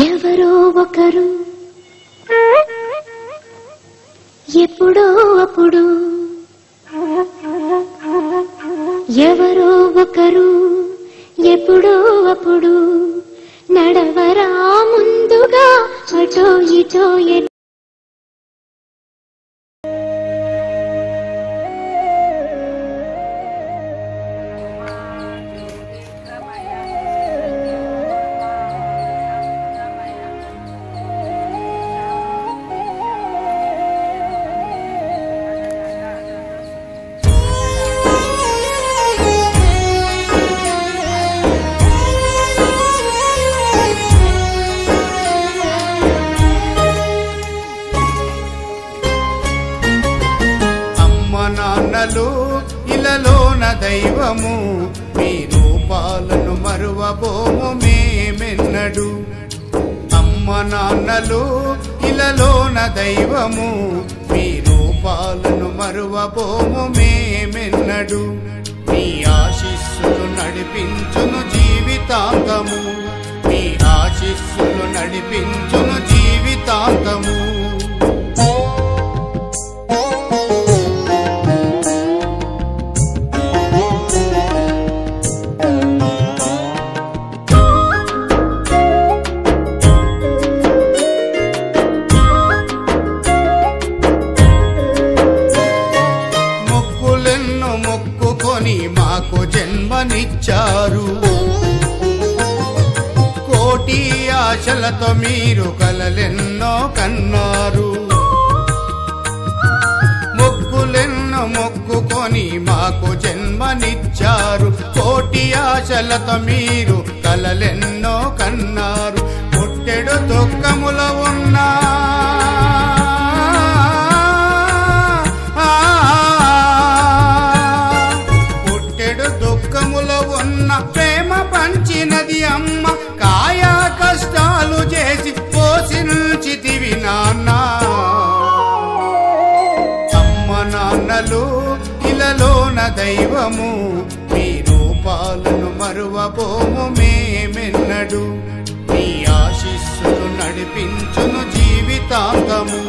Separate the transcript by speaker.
Speaker 1: ఎవరో ఒకరు ఎప్పుడో అప్పుడు ఎవరో ఒకరు ఎప్పుడో అప్పుడు నడవరా ముందుగా అటో ఇటో
Speaker 2: నాన్నలు ఇలలోన దైవము మీ రూపాలను మరువబోము మేమెన్నడు. అమ్మ నాన్నలు ఇలలోన దైవము మీ రూపాలను మరువబోము మేమెన్నడు. మీ ఆశీస్సులు నడిపించును జీవితాంతము, మీ ఆశీస్సులు నడిపించును జీవితాంతము. మాకు జన్మనిచ్చారు, కోటి ఆశలతో మీరు కలలెన్నో కన్నారు. మొక్కులెన్నో మొక్కుకొని మాకు జన్మనిచ్చారు, కోటి ఆశలతో మీరు కలలెన్నో కన్నారు. పుట్టెడు దుఃఖముల ఉన్నా ప్రేమ పంచినది అమ్మ, కాయా కష్టాలు చేసి పోషించితివి నాన్న. అమ్మ నాన్నలు ఇలలోన దైవము మీ రూపాలను మరువబోము మేమెన్నడు. మీ ఆశీస్సులు నడిపించును జీవితాంతము.